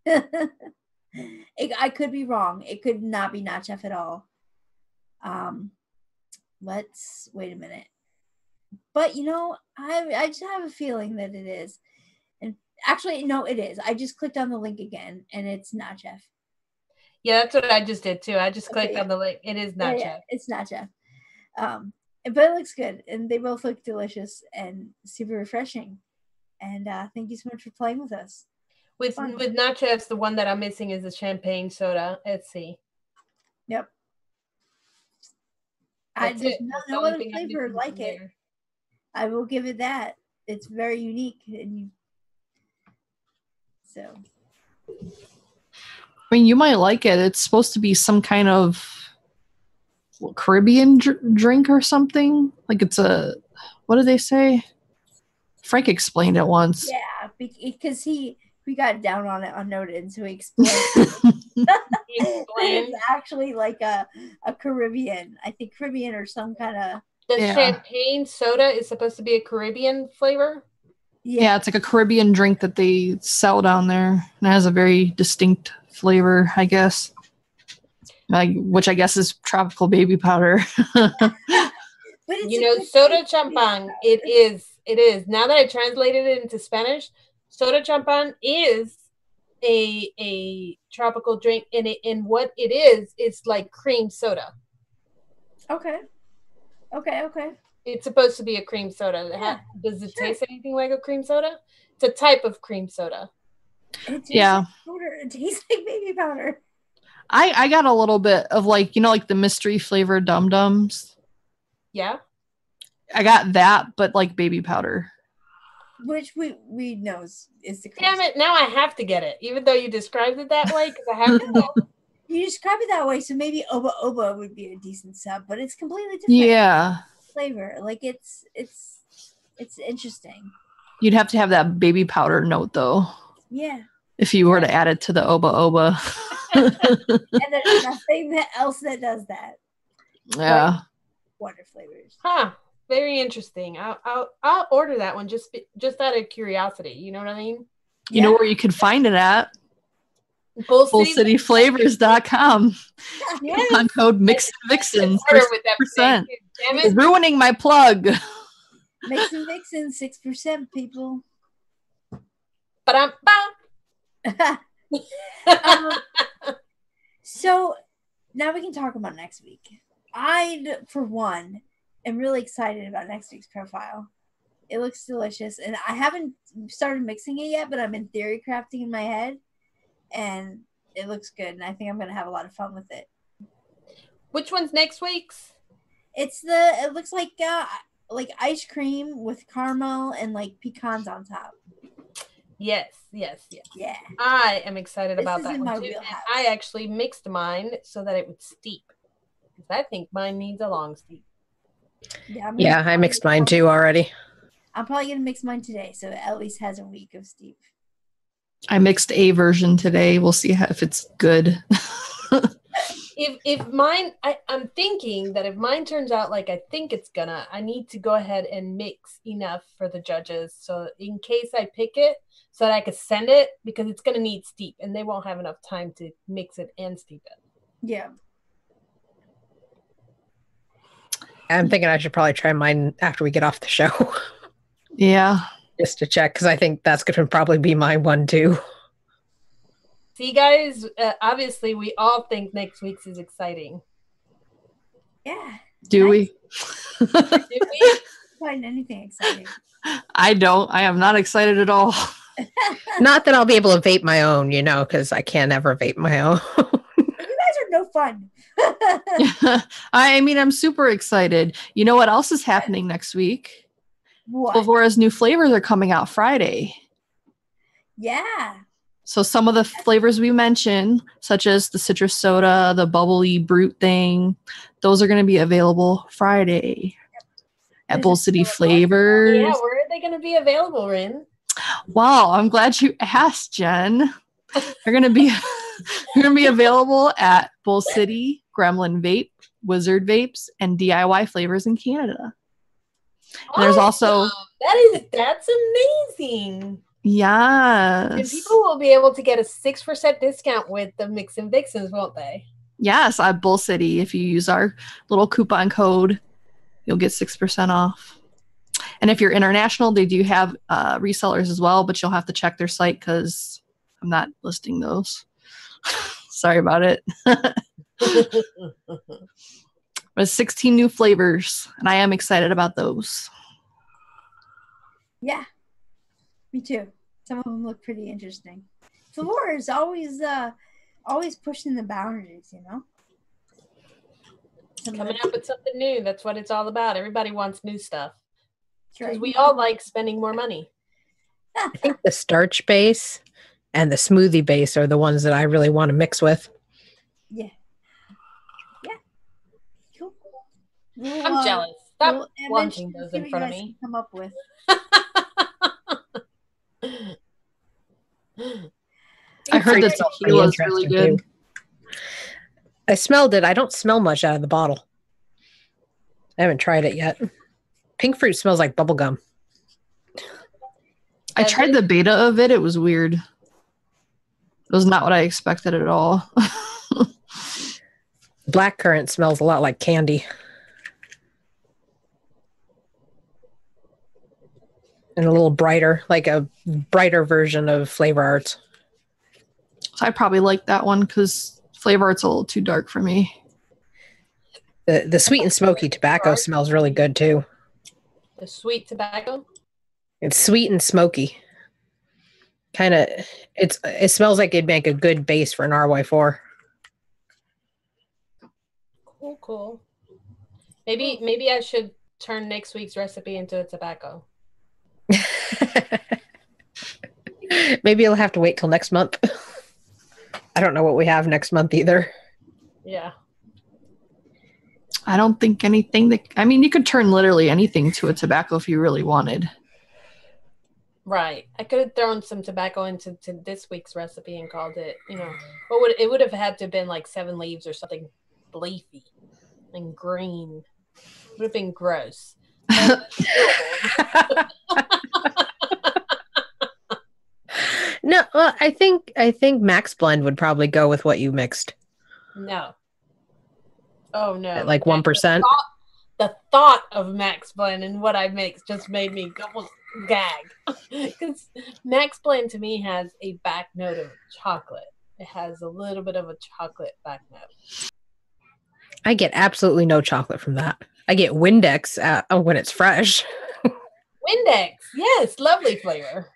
B: I could be wrong. It could not be Nachef at all. Let's wait a minute. But I just have a feeling that it is. And actually, no, it is. I just clicked on the link again, and it's Nachef.
C: Yeah, that's what I just did too. I just clicked on the link. It is Nachef.
B: Yeah, it's Nachef. But it looks good, and they both look delicious and super refreshing. And thank you so much for playing with us.
C: With Nachef's, the one that I'm missing is the champagne soda. Let's see.
B: Yep. There's no other flavor like it. I will give it that. It's very unique, and so.
D: I mean, you might like it. It's supposed to be some kind of Caribbean drink or something. Like it's what did they say? Frank explained it once.
B: Yeah, because we got down on it unnoted, so he explained. It's actually like a Caribbean, I think Caribbean or some kind of.
C: The champagne soda is supposed to be a Caribbean flavor?
D: Yeah, it's like a Caribbean drink that they sell down there. And it has a very distinct flavor, I guess. Which I guess is tropical baby powder.
B: But
C: soda champagne, it is. Now that I translated it into Spanish, soda champagne is a tropical drink, and what it is, it's like cream soda.
B: Okay.
C: It's supposed to be a cream soda. Does it taste anything like a cream soda? It's a type of cream soda.
B: It tastes like baby powder.
D: I got a little bit of like the mystery flavored Dum Dums.
C: Yeah.
B: I
C: got
D: that, but like baby powder.
B: Which we know is the cream.
C: Damn it, now I have to get it, even though you described it that way, because I have to know.
B: You describe it that way, so maybe Oba Oba would be a decent sub, but it's completely different.
D: Yeah.
B: Flavor. Like it's interesting.
D: You'd have to have that baby powder note though.
B: Yeah.
D: If you were to add it to the Oba Oba.
B: And there's nothing else that does that.
D: Yeah.
B: Like water flavors.
C: Huh. Very interesting. I'll order that one just out of curiosity. You know what I mean?
D: You know where you could find it at? BullCityFlavors.com.
C: Yes.
D: Coupon code MIXINVIXENS for
C: Order with that
D: 6%.
C: thing. Damn
D: You're
C: it.
D: ruining my plug.
B: Mixin Vixens, 6%, people.
C: Ba-dum-bum.
B: So now we can talk about next week. I, for one, am really excited about next week's profile. It looks delicious, and I haven't started mixing it yet, but I've been theory crafting in my head, and it looks good, and I think I'm going to have a lot of fun with it.
C: Which one's next week's?
B: It looks like ice cream with caramel and like pecans on top.
C: Yes.
B: Yeah.
C: I am excited
B: This
C: about
B: is
C: that
B: in
C: one
B: my
C: too.
B: wheelhouse.
C: And I actually mixed mine so that it would steep. Because I think mine needs a long steep.
B: Yeah,
E: I mixed mine too already.
B: I'm probably going to mix mine today, so it at least has a week of steep.
D: I mixed a version today. We'll see if it's good.
C: If mine, I'm thinking that if mine turns out like I think it's gonna, I need to go ahead and mix enough for the judges. So in case I pick it, so that I could send it, because it's gonna need steep and they won't have enough time to mix it and steep it.
B: Yeah.
E: I'm thinking I should probably try mine after we get off the show.
D: Yeah.
E: Just to check, because I think that's going to probably be my one too.
C: See, guys, obviously we all think next week's is exciting.
B: Yeah.
D: Do we?
C: Do we?
B: Find anything exciting.
D: I don't. I am not excited at all.
E: Not that I'll be able to vape my own, because I can't ever vape my own.
B: You guys are no fun.
D: I mean, I'm super excited. You know what else is happening next week?
B: What?
D: Silvera's new flavors are coming out Friday.
B: Yeah.
D: So some of the flavors we mentioned, such as the citrus soda, the bubbly brute thing, those are going to be available Friday at Bull City Flavors.
C: Yeah, where are they going to be available, Rin?
D: Wow, I'm glad you asked, Jen. They're going to be available at Bull City, Gremlin Vape, Wizard Vapes, and DIY Flavors in Canada. And there's also
C: that's amazing.
D: Yes.
C: And people will be able to get a 6% discount with the MIXINVIXENS, won't they?
D: Yes, at Bull City. If you use our little coupon code, you'll get 6% off. And if you're international, they do have resellers as well, but you'll have to check their site because I'm not listing those. Sorry about it. There's 16 new flavors, and I am excited about those.
B: Yeah. Me too. Some of them look pretty interesting. Flora is always pushing the boundaries,
C: Coming up with something new. That's what it's all about. Everybody wants new stuff. Because
B: Right.
C: we all like spending more money.
E: I think the starch base and the smoothie base are the ones that I really want to mix with.
B: Yeah. Cool.
C: I'm jealous. Stop wanting those in front of me.
B: Come up with.
D: I heard the tequila is really good.
E: I smelled it. I don't smell much out of the bottle. I haven't tried it yet. Pink fruit smells like bubble gum.
D: I tried the beta of it. It was weird. It was not what I expected at all.
E: Blackcurrant smells a lot like candy. And a little brighter, like a brighter version of Flavor Arts.
D: So I probably like that one because Flavor Art's a little too dark for me.
E: The sweet and smoky tobacco smells really good too.
C: The sweet tobacco?
E: It's sweet and smoky. It smells like it'd make a good base for an RY4.
C: Cool. Maybe I should turn next week's recipe into a tobacco.
E: Maybe you'll have to wait till next month. I don't know what we have next month either.
C: Yeah.
D: I don't think anything you could turn literally anything to a tobacco if you really wanted.
C: Right. I could have thrown some tobacco into this week's recipe and called it, it would have had to have been like 7 leaves or something leafy and green. It would have been gross.
E: No, Well, I think Max Blend would probably go with what you mixed
C: No. Oh no.
E: at like 1%.
C: The thought of Max Blend and what I mix just made me almost gag. Because Max Blend to me has a back note of chocolate. It has a little bit of a chocolate back note.
E: I get absolutely no chocolate from that. I get Windex when it's fresh.
C: Windex, yes, lovely flavor.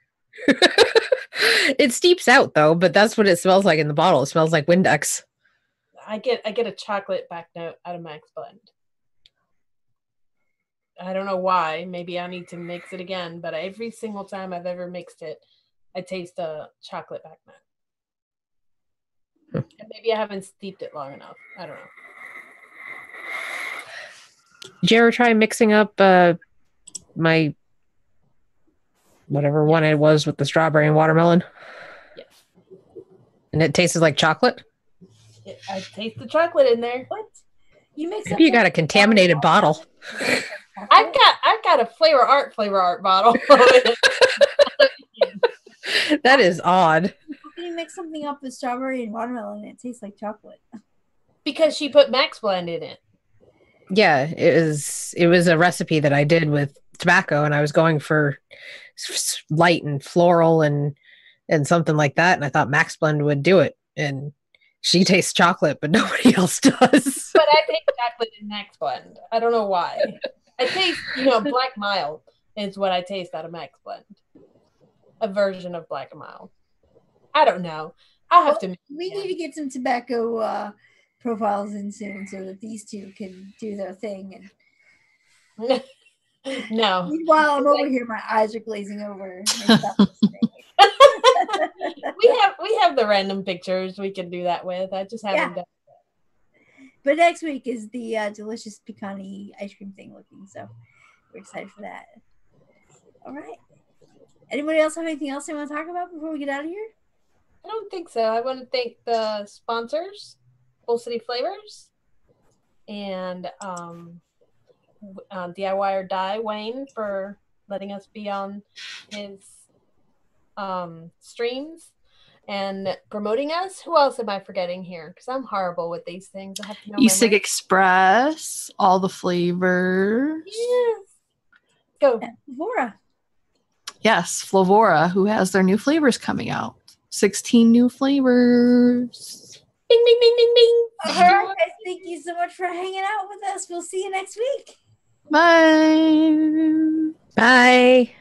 E: It steeps out though, but that's what it smells like in the bottle. It smells like Windex.
C: I get a chocolate back note out of Max Blend. I don't know why. Maybe I need to mix it again, but every single time I've ever mixed it, I taste a chocolate back note. And maybe I haven't steeped it long enough. I don't know.
E: Did you ever try mixing up my whatever one it was with the strawberry and watermelon?
C: Yes.
E: And it tasted like chocolate?
C: I taste the chocolate in there.
B: What? You mix
E: Maybe you got a contaminated bottle.
C: I've got a flavor art bottle.
E: That is odd.
B: How can you mix something up with strawberry and watermelon and it tastes like chocolate?
C: Because she put Max Blend in it.
E: Yeah, it was a recipe that I did with tobacco, and I was going for light and floral and something like that, and I thought Max Blend would do it. And she tastes chocolate, but nobody else does.
C: But I taste chocolate in Max Blend. I don't know why. I taste, Black Mild is what I taste out of Max Blend. A version of Black and Mild. I don't know. I'll have to.
B: We need to get some tobacco profiles in soon so that these two can do their thing. And
C: no.
B: Meanwhile, I'm over here. My eyes are glazing over.
C: we have the random pictures we can do that with. I just haven't done it.
B: But next week is the delicious pecani ice cream thing looking, so we're excited for that. All right. Anybody else have anything else they want to talk about before we get out of here?
C: I don't think so. I want to thank the sponsors, Full City Flavors, and DIY or Die Wayne for letting us be on his streams and promoting us. Who else am I forgetting here? Because I'm horrible with these things. I have to know
D: E-cig Express, all the flavors.
C: Yes. Go.
B: Vora.
D: Yes, Flavora, who has their new flavors coming out. 16 new flavors.
C: Bing, bing, bing, bing, bing.
B: All right, guys, thank you so much for hanging out with us. We'll see you next week.
D: Bye.
E: Bye.